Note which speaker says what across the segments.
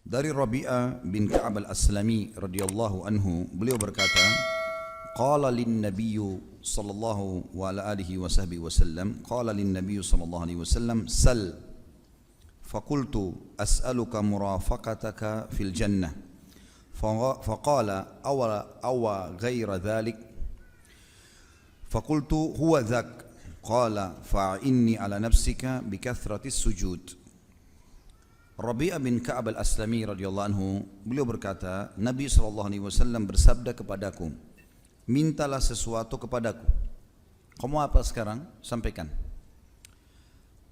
Speaker 1: Dari Rabi'ah bin Ka'ab al-Aslami radhiyallahu anhu, beliau berkata, qala lin nabiyyu sallallahu wa ala alihi wa sahbihi wasallam, qala lin nabiyyu sallallahu alaihi wasallam, sal faqultu as'aluka murafaqataka fil jannah faqala awa ghayra dhalik faqultu huwa dhak qala fa'inni ala nafsika bikathrati sujud. Rabi'ah bin Ka'ab al-Aslami radhiyallahu anhu, beliau berkata, Nabi SAW bersabda kepadaku, mintalah sesuatu kepadaku. Kamu apa sekarang? Sampaikan.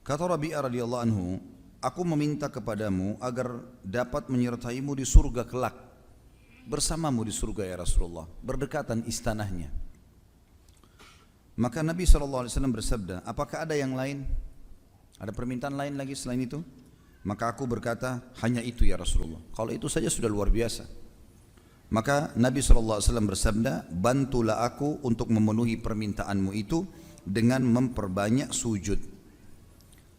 Speaker 1: Kata Rabi'ah radhiyallahu anhu, aku meminta kepadamu agar dapat menyertaimu di surga kelak, bersamamu di surga ya Rasulullah, berdekatan istanahnya. Maka Nabi SAW bersabda, apakah ada yang lain? Ada permintaan lain lagi selain itu? Maka aku berkata, hanya itu ya Rasulullah. Kalau itu saja sudah luar biasa. Maka Nabi SAW bersabda, bantulah aku untuk memenuhi permintaanmu itu dengan memperbanyak sujud.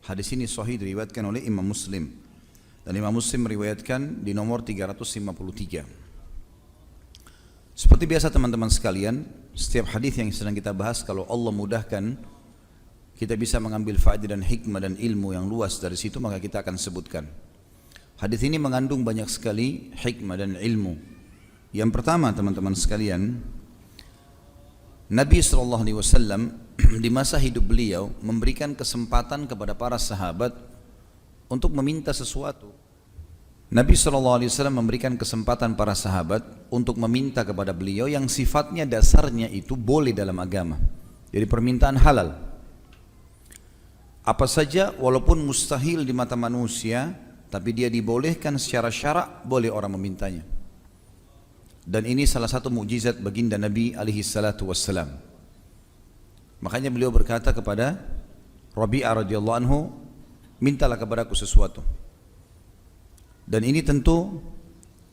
Speaker 1: Hadis ini sahih diriwayatkan oleh Imam Muslim. Dan Imam Muslim meriwayatkan di nomor 353. Seperti biasa teman-teman sekalian, setiap hadis yang sedang kita bahas, kalau Allah mudahkan kita bisa mengambil faedah dan hikmah dan ilmu yang luas dari situ, maka kita akan sebutkan. Hadis ini mengandung banyak sekali hikmah dan ilmu. Yang pertama teman-teman sekalian, Nabi SAW di masa hidup beliau memberikan kesempatan kepada para sahabat untuk meminta sesuatu. Nabi SAW memberikan kesempatan para sahabat untuk meminta kepada beliau yang sifatnya dasarnya itu boleh dalam agama. Jadi permintaan halal. Apa saja walaupun mustahil di mata manusia, tapi dia dibolehkan secara syarak, boleh orang memintanya. Dan ini salah satu mukjizat baginda Nabi alaihi salatu wassalam. Makanya beliau berkata kepada Rabi'ah radhiyallahu anhu, mintalah kepadaku sesuatu. Dan ini tentu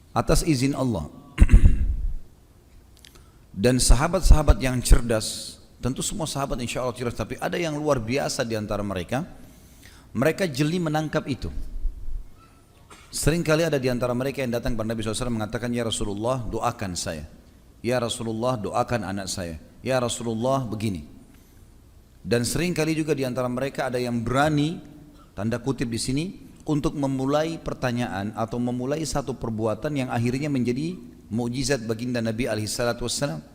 Speaker 1: atas izin Allah. Dan sahabat-sahabat yang cerdas, tentu semua sahabat insya Allah cerdas, tapi ada yang luar biasa di antara mereka. Mereka jeli menangkap itu. Seringkali ada di antara mereka yang datang kepada Nabi SAW mengatakan, ya Rasulullah doakan saya, ya Rasulullah doakan anak saya, ya Rasulullah begini. Dan seringkali juga di antara mereka ada yang berani, tanda kutip di sini, untuk memulai pertanyaan atau memulai satu perbuatan yang akhirnya menjadi mukjizat baginda Nabi SAW.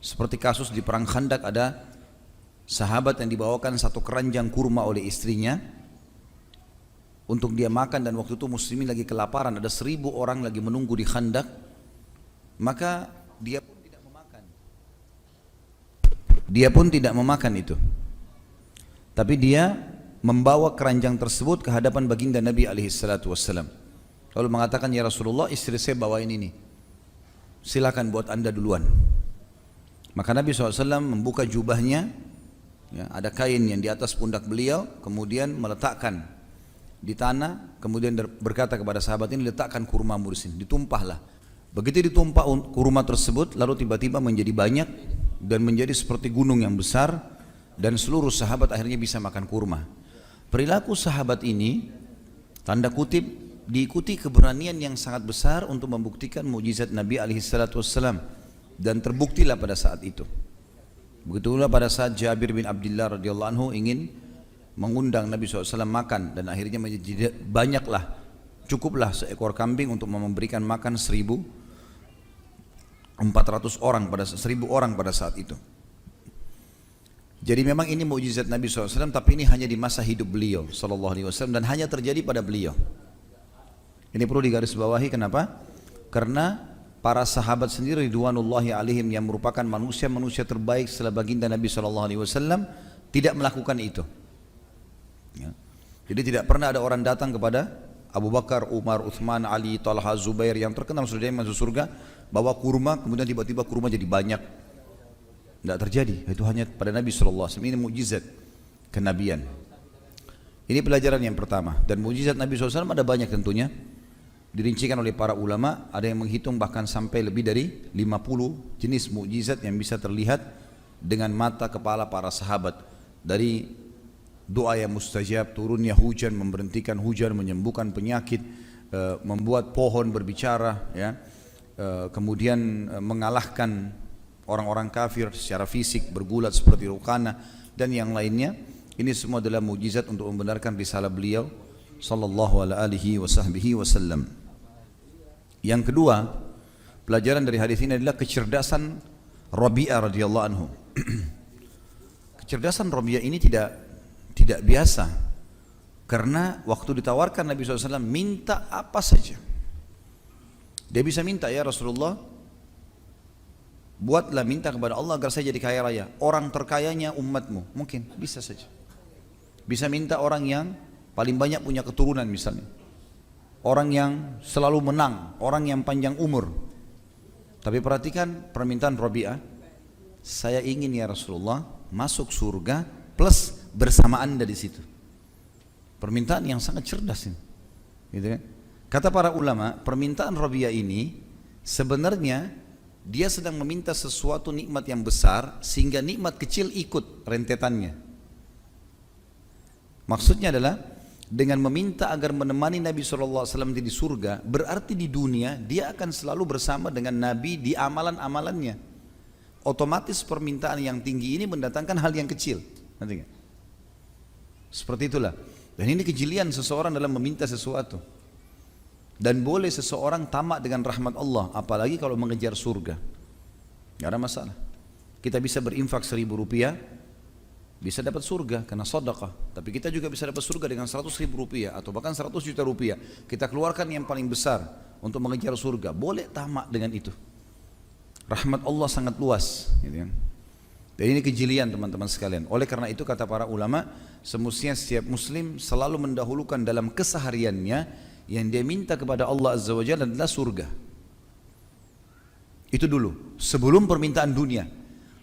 Speaker 1: Seperti kasus di perang Khandak, ada sahabat yang dibawakan satu keranjang kurma oleh istrinya untuk dia makan, dan waktu itu muslimin lagi kelaparan, ada 1000 orang lagi menunggu di Khandak. Maka dia pun tidak memakan. Dia pun tidak memakan itu. Tapi dia membawa keranjang tersebut ke hadapan baginda Nabi SAW. Lalu mengatakan, ya Rasulullah, istri saya bawain ini, silakan buat anda duluan. Maka Nabi SAW membuka jubahnya, ya, ada kain yang di atas pundak beliau, kemudian meletakkan di tanah, kemudian berkata kepada sahabat ini, letakkan kurmamu di sini, ditumpahlah. Begitu ditumpah kurma tersebut, lalu tiba-tiba menjadi banyak dan menjadi seperti gunung yang besar, dan seluruh sahabat akhirnya bisa makan kurma. Perilaku sahabat ini, tanda kutip, diikuti keberanian yang sangat besar untuk membuktikan mukjizat Nabi SAW. Dan terbuktilah pada saat itu. Begitulah pada saat Jabir bin Abdullah radhiyallahu anhu ingin mengundang Nabi SAW makan, dan akhirnya menjadi banyaklah, cukuplah seekor kambing untuk memberikan makan 1.400 orang pada 1.000 orang pada saat itu. Jadi memang ini mukjizat Nabi SAW, tapi ini hanya di masa hidup beliau SAW, dan hanya terjadi pada beliau. Ini perlu digarisbawahi. Kenapa? Karena para sahabat sendiri ridwanullahi alaihim yang merupakan manusia-manusia terbaik setelah baginda Nabi SAW tidak melakukan itu. Ya. Jadi tidak pernah ada orang datang kepada Abu Bakar, Umar, Uthman, Ali, Talha, Zubair yang terkenal sudah masuk surga, bawa kurma, kemudian tiba-tiba kurma jadi banyak. Tidak terjadi. Itu hanya pada Nabi SAW. Ini mukjizat kenabian. Ini pelajaran yang pertama. Dan mukjizat Nabi SAW ada banyak tentunya. Dirincikan oleh para ulama, ada yang menghitung bahkan sampai lebih dari 50 jenis mukjizat yang bisa terlihat dengan mata kepala para sahabat. Dari doa yang mustajab, turunnya hujan, memberhentikan hujan, menyembuhkan penyakit, membuat pohon berbicara, ya, kemudian mengalahkan orang-orang kafir secara fisik, bergulat seperti Rukana dan yang lainnya. Ini semua adalah mukjizat untuk membenarkan risalah beliau sallallahu alaihi wasallam. Yang kedua, pelajaran dari hadis ini adalah kecerdasan Rabi'ah radhiyallahu anhu. Kecerdasan Rabi'ah ini tidak biasa, karena waktu ditawarkan Nabi SAW minta apa saja, dia bisa minta, ya Rasulullah, buatlah minta kepada Allah agar saya jadi kaya raya, orang terkayanya umatmu, mungkin bisa saja. Bisa minta orang yang paling banyak punya keturunan misalnya, orang yang selalu menang, orang yang panjang umur. Tapi perhatikan permintaan Rabi'ah, saya ingin ya Rasulullah masuk surga plus bersama Anda di situ. Permintaan yang sangat cerdas ini, gitu kan? Kata para ulama, permintaan Rabi'ah ini sebenarnya dia sedang meminta sesuatu nikmat yang besar sehingga nikmat kecil ikut rentetannya. Maksudnya adalah dengan meminta agar menemani Nabi SAW di surga, berarti di dunia dia akan selalu bersama dengan Nabi di amalan-amalannya. Otomatis permintaan yang tinggi ini mendatangkan hal yang kecil. Nanti gak? Seperti itulah. Dan ini kejelian seseorang dalam meminta sesuatu. Dan boleh seseorang tamak dengan rahmat Allah, apalagi kalau mengejar surga. Gak ada masalah. Kita bisa berinfak 1.000 rupiah, bisa dapat surga karena sedekah. Tapi kita juga bisa dapat surga dengan 100.000 rupiah atau bahkan 100 juta rupiah. Kita keluarkan yang paling besar untuk mengejar surga. Boleh tamak dengan itu. Rahmat Allah sangat luas, gitu kan? Dan ini kejelian teman-teman sekalian. Oleh karena itu kata para ulama, semestinya setiap muslim selalu mendahulukan dalam kesehariannya yang dia minta kepada Allah Azza wa Jalla adalah surga. Itu dulu, sebelum permintaan dunia.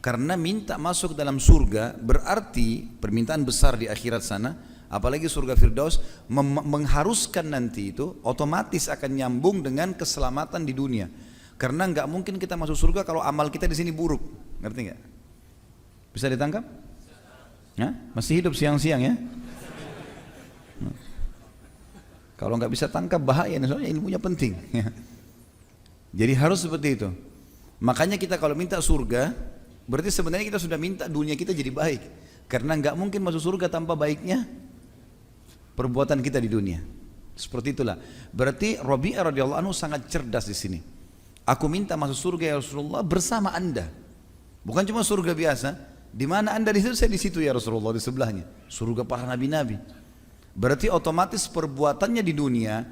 Speaker 1: Karena minta masuk dalam surga berarti permintaan besar di akhirat sana, apalagi surga Firdaus, mengharuskan nanti itu otomatis akan nyambung dengan keselamatan di dunia. Karena nggak mungkin kita masuk surga kalau amal kita di sini buruk, ngerti nggak? Bisa ditangkap? Ya? Masih hidup siang-siang ya? Kalau nggak bisa tangkap bahaya, soalnya ilmunya penting. Jadi harus seperti itu. Makanya kita kalau minta surga, berarti sebenarnya kita sudah minta dunia kita jadi baik. Karena nggak mungkin masuk surga tanpa baiknya perbuatan kita di dunia. Seperti itulah. Berarti Rabi'ah radhiyallahu anhu sangat cerdas di sini. Aku minta masuk surga ya Rasulullah bersama Anda. Bukan cuma surga biasa. Di mana Anda di situ, saya di situ ya Rasulullah, di sebelahnya. Surga para nabi-nabi. Berarti otomatis perbuatannya di dunia,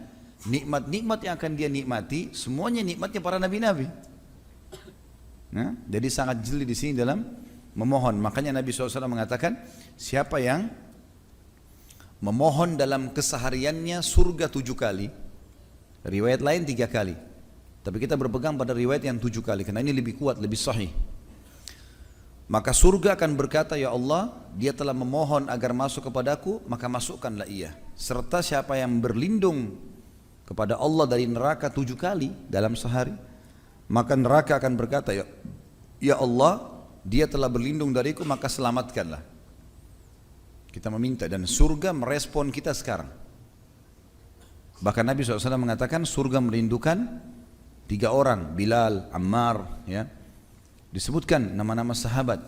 Speaker 1: nikmat-nikmat yang akan dia nikmati, semuanya nikmatnya para nabi-nabi. Nah, jadi sangat jeli di sini dalam memohon. Makanya Nabi SAW mengatakan, siapa yang memohon dalam kesehariannya surga 7 kali, riwayat lain 3 kali. Tapi kita berpegang pada riwayat yang 7 kali, karena ini lebih kuat, lebih sahih. Maka surga akan berkata, ya Allah, dia telah memohon agar masuk kepadaku, maka masukkanlah ia. Serta siapa yang berlindung kepada Allah dari neraka 7 kali dalam sehari, maka neraka akan berkata, ya Allah, dia telah berlindung dariku, maka selamatkanlah. Kita meminta dan surga merespon kita sekarang. Bahkan Nabi SAW mengatakan surga merindukan 3 orang, Bilal, Ammar, ya. Disebutkan nama-nama sahabat.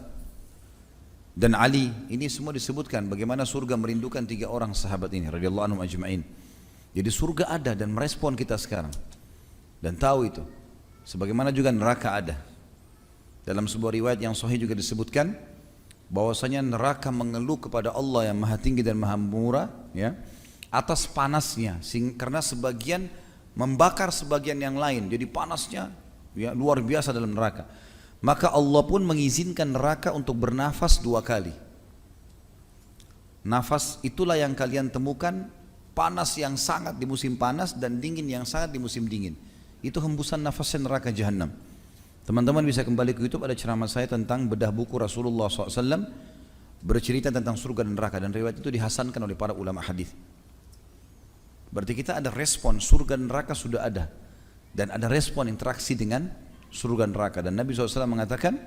Speaker 1: Dan Ali, ini semua disebutkan bagaimana surga merindukan 3 orang sahabat ini radhiyallahu anhum ajma'in. Jadi surga ada dan merespon kita sekarang. Dan tahu itu. Sebagaimana juga neraka ada. Dalam sebuah riwayat yang sahih juga disebutkan bahwasanya neraka mengeluh kepada Allah yang Maha Tinggi dan Maha Murah, ya, atas panasnya, karena sebagian membakar sebagian yang lain, jadi panasnya ya luar biasa dalam neraka. Maka Allah pun mengizinkan neraka untuk bernafas 2 kali. Nafas itulah yang kalian temukan, panas yang sangat di musim panas dan dingin yang sangat di musim dingin. Itu hembusan nafasnya neraka Jahannam. Teman-teman bisa kembali ke YouTube, ada ceramah saya tentang bedah buku Rasulullah SAW bercerita tentang surga dan neraka, dan riwayat itu dihasankan oleh para ulama hadis. Berarti kita ada respon, surga dan neraka sudah ada, dan ada respon interaksi dengan surga dan neraka. Dan Nabi SAW mengatakan,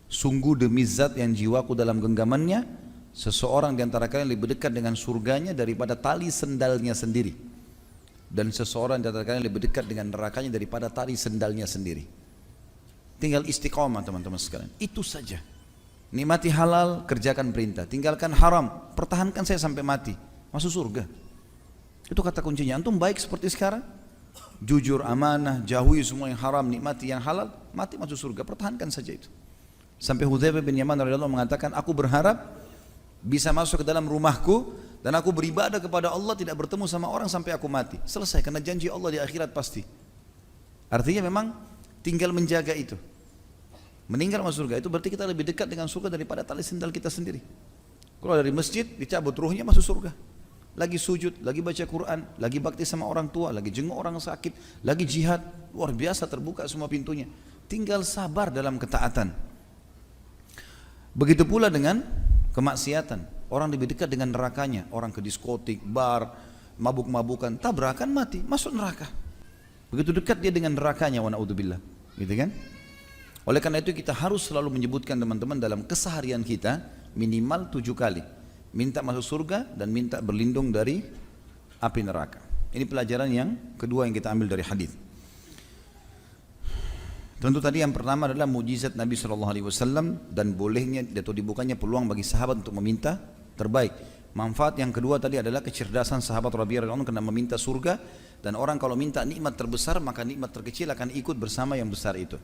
Speaker 1: sungguh demi zat yang jiwaku dalam genggamannya, seseorang di antara kalian lebih dekat dengan surganya daripada tali sendalnya sendiri. Dan seseorang di antara kalian lebih dekat dengan nerakanya daripada tali sendalnya sendiri. Tinggal istiqomah teman-teman sekalian. Itu saja. Nikmati halal, kerjakan perintah. Tinggalkan haram, pertahankan saya sampai mati. Masuk surga. Itu kata kuncinya. Antum baik seperti sekarang, jujur, amanah, jauhi semua yang haram, nikmati yang halal, mati masuk surga. Pertahankan saja itu. Sampai Hudzaifah bin Yaman radhiyallahu anhu mengatakan, aku berharap bisa masuk ke dalam rumahku dan aku beribadah kepada Allah, tidak bertemu sama orang sampai aku mati. Selesai, karena janji Allah di akhirat pasti. Artinya memang tinggal menjaga itu. Meninggal masuk surga, itu berarti kita lebih dekat dengan surga daripada tali sendal kita sendiri. Kalau dari masjid, dicabut ruhnya masuk surga. Lagi sujud, lagi baca Quran, lagi bakti sama orang tua, lagi jenguk orang sakit, lagi jihad. Luar biasa, terbuka semua pintunya. Tinggal sabar dalam ketaatan. Begitu pula dengan kemaksiatan. Orang lebih dekat dengan nerakanya. Orang ke diskotik, bar, mabuk-mabukan, tabrakan, mati, masuk neraka. Begitu dekat dia dengan nerakanya, wa na'udzubillah. Gitu kan? Oleh karena itu kita harus selalu menyebutkan teman-teman dalam keseharian kita minimal 7 kali. Minta masuk surga dan minta berlindung dari api neraka. Ini pelajaran yang kedua yang kita ambil dari hadis. Tentu tadi yang pertama adalah mujizat Nabi SAW dan bolehnya atau dibukanya peluang bagi sahabat untuk meminta terbaik. Manfaat yang kedua tadi adalah kecerdasan sahabat Rabi'ah radhiyallahu anhu karena meminta surga, dan orang kalau minta nikmat terbesar maka nikmat terkecil akan ikut bersama yang besar itu.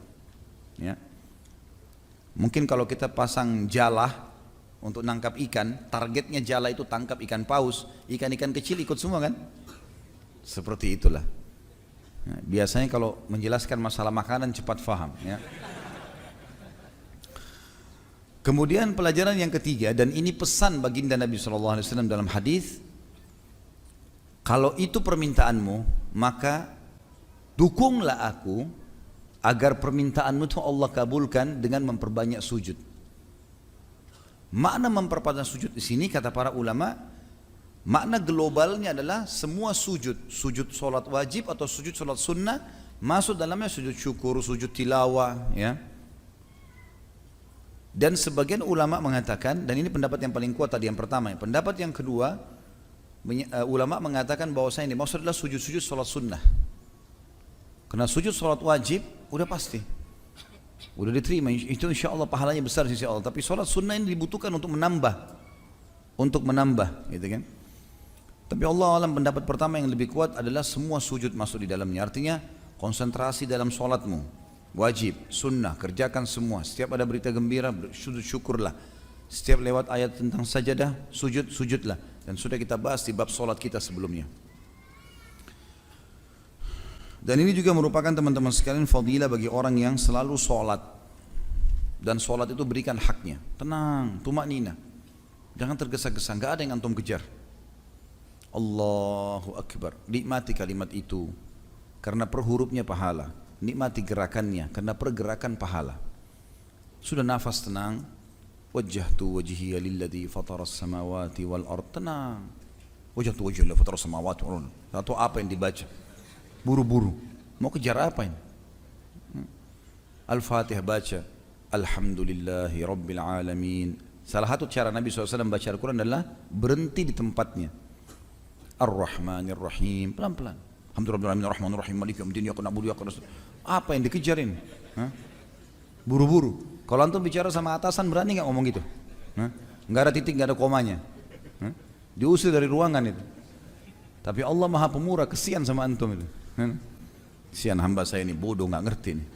Speaker 1: Ya. Mungkin kalau kita pasang jala untuk nangkap ikan, targetnya jala itu tangkap ikan paus, ikan-ikan kecil ikut semua kan? Seperti itulah. Ya, biasanya kalau menjelaskan masalah makanan cepat faham. Ya. Kemudian pelajaran yang ketiga, dan ini pesan baginda Nabi SAW dalam hadis, kalau itu permintaanmu, maka dukunglah aku agar permintaanmu itu Allah kabulkan dengan memperbanyak sujud. Makna memperbanyak sujud di sini kata para ulama, makna globalnya adalah semua sujud, sujud solat wajib atau sujud solat sunnah, masuk dalamnya sujud syukur, sujud tilawah, ya. Dan sebagian ulama mengatakan, dan ini pendapat yang paling kuat tadi yang pertama, pendapat yang kedua, ulama mengatakan bahwasanya ini maksud adalah sujud-sujud solat sunnah. Karena sujud solat wajib udah pasti, udah diterima, itu insya Allah pahalanya besar di sisi Allah. Tapi solat sunnah ini dibutuhkan untuk menambah, gitu kan? Tapi Allah alam pendapat pertama yang lebih kuat adalah semua sujud masuk di dalamnya. Artinya konsentrasi dalam solatmu. Wajib, sunnah, kerjakan semua. Setiap ada berita gembira, sujud syukurlah. Setiap lewat ayat tentang sajadah, sujudlah. Dan sudah kita bahas di bab solat kita sebelumnya. Dan ini juga merupakan teman-teman sekalian fadilah bagi orang yang selalu solat. Dan solat itu berikan haknya. Tenang, tumaknina. Jangan tergesa-gesa, gak ada yang antum kejar. Allahu Akbar, nikmati kalimat itu. Karena per hurufnya pahala. Nikmati gerakannya karena pergerakan pahala. Sudah nafas tenang, wajjahtu wajhiya lilladzi fataras samawati wal ard, tenang. Wajjahtu wajhiya lilladzi fataras samawati wal ard. Atau apa yang dibaca? Buru-buru. Mau kejar apa ini? Al-Fatihah baca, Alhamdulillahi Rabbil Alamin. Salah satu cara Nabi SAW baca Al-Quran adalah berhenti di tempatnya. Ar-Rahmanir Rahim, pelan-pelan. Alhamdulillahirrahmanirrahim, maliki yaumiddin, iyyaka na'budu wa iyyaka nasta'in. Apa yang dikejarin? Buru-buru. Kalau antum bicara sama atasan berani nggak ngomong gitu? Nggak ada titik, nggak ada komanya. Diusir dari ruangan itu. Tapi Allah Maha Pemurah, kesian sama antum itu. Kesian hamba saya ini bodoh, nggak ngerti nih.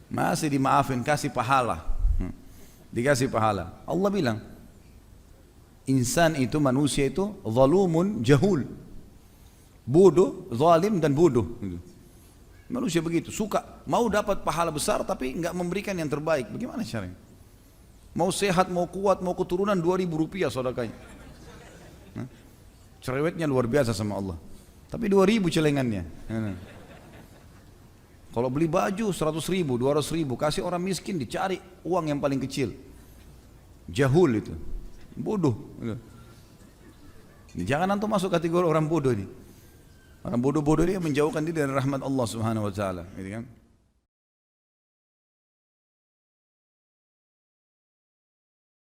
Speaker 1: Masih dimaafin, kasih pahala. Dikasih pahala. Allah bilang, insan itu, manusia itu zalumun jahul, bodoh, zalim dan bodoh. Manusia begitu, suka mau dapat pahala besar tapi enggak memberikan yang terbaik. Bagaimana caranya? Mau sehat, mau kuat, mau keturunan, 2.000 rupiah sedekahnya. Cerewetnya luar biasa sama Allah. Tapi 2.000 celengannya. Kalau beli baju 100.000, 200.000, kasih orang miskin, dicari uang yang paling kecil. Jahul itu. Bodoh. Jangan antum masuk kategori orang bodoh ini. Orang bodoh-bodoh ini menjauhkan diri dari rahmat Allah Subhanahu wa taala, gitu kan?